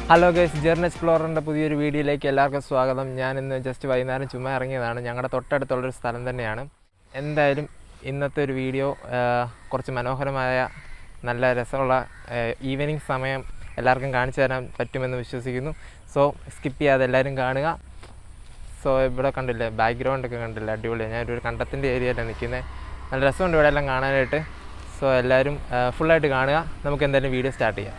Hello guys, Jerin എക്സ്പ്ലോററിൻ്റെ പുതിയൊരു വീഡിയോയിലേക്ക് എല്ലാവർക്കും സ്വാഗതം. ഞാനിന്ന് ജസ്റ്റ് വൈകുന്നേരം ചുമ്മാ ഇറങ്ങിയതാണ്. ഞങ്ങളുടെ തൊട്ടടുത്തുള്ളൊരു സ്ഥലം തന്നെയാണ്. എന്തായാലും ഇന്നത്തെ ഒരു വീഡിയോ കുറച്ച് മനോഹരമായ നല്ല രസമുള്ള ഈവനിങ് സമയം എല്ലാവർക്കും കാണിച്ചു തരാൻ പറ്റുമെന്ന് വിശ്വസിക്കുന്നു. സോ സ്കിപ്പ് ചെയ്യാതെ എല്ലാവരും കാണുക. സോ ഇവിടെ കണ്ടില്ലേ, ബാക്ക്ഗ്രൗണ്ടൊക്കെ കണ്ടില്ലേ, അടിപൊളിയാണ്. ഞാനൊരു കണ്ടത്തിൻ്റെ ഏരിയയിലാണ് നിൽക്കുന്നത്. നല്ല രസമുണ്ട് ഇവിടെ എല്ലാം കാണാനായിട്ട്. സോ എല്ലാവരും ഫുള്ളായിട്ട് കാണുക. നമുക്ക് എന്തായാലും വീഡിയോ സ്റ്റാർട്ട് ചെയ്യാം.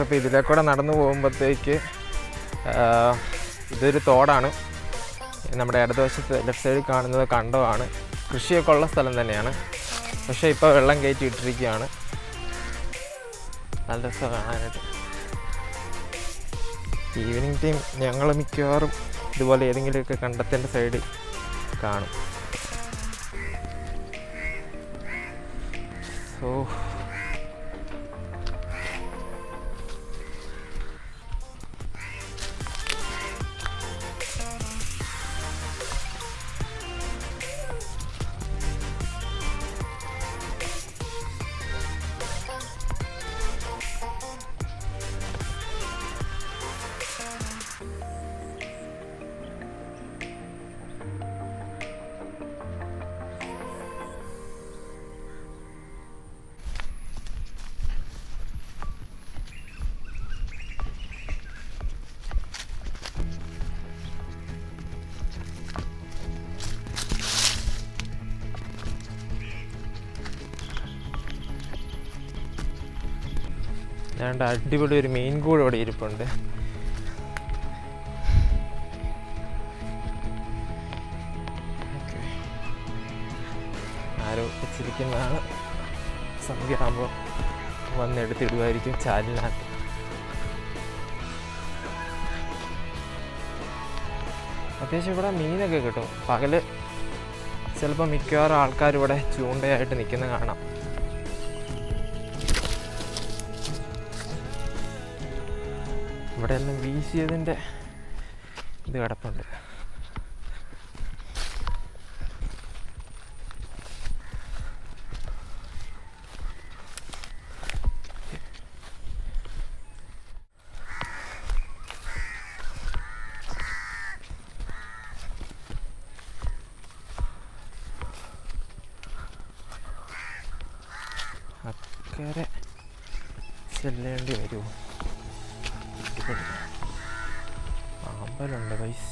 അപ്പോൾ ഇതിലേക്കൂടെ നടന്നു പോകുമ്പോഴത്തേക്ക് ഇതൊരു തോടാണ്. നമ്മുടെ ഇടതുവശത്ത് ലെഫ്റ്റ് സൈഡിൽ കാണുന്നത് കണ്ടമാണ്. കൃഷിയൊക്കെ ഉള്ള സ്ഥലം തന്നെയാണ്. പക്ഷേ ഇപ്പോൾ വെള്ളം കയറ്റി ഇട്ടിരിക്കുകയാണ്. നല്ല രസം കാണാനായിട്ട്. ഈവനിങ് ടൈം ഞങ്ങൾ മിക്കവാറും ഇതുപോലെ ഏതെങ്കിലുമൊക്കെ കണ്ടത്തിൻ്റെ സൈഡിൽ കാണും. സോ രണ്ട് അടിപൊളി ഒരു മീൻ കൂട് ഇവിടെ ഇരിപ്പുണ്ട്. ആരോ വെച്ചിരിക്കുന്നതാണ്. സന്ധ്യ ആകുമ്പോൾ വന്നെടുത്തിടുമായിരിക്കും ചാലിനകത്ത്. അത്യാവശ്യം ഇവിടെ മീനൊക്കെ കിട്ടും. പകല് ചിലപ്പോൾ മിക്കവാറും ആൾക്കാർ ഇവിടെ ചൂണ്ടയായിട്ട് നിൽക്കുന്നത് കാണാം. ഇവിടെ എല്ലാം വീശിയതിൻ്റെ ഇത് കിടപ്പുണ്ട്. അക്കരെ ചെല്ലേണ്ടി വരുമോ? അമ്പലമുണ്ട് പൈസ.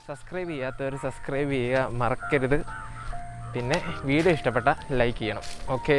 സബ്സ്ക്രൈബ് ചെയ്യാത്തവർ സബ്സ്ക്രൈബ് ചെയ്യുക മറക്കരുത്. പിന്നെ വീഡിയോ ഇഷ്ടപ്പെട്ട ലൈക്ക് ചെയ്യണം. ഓക്കെ.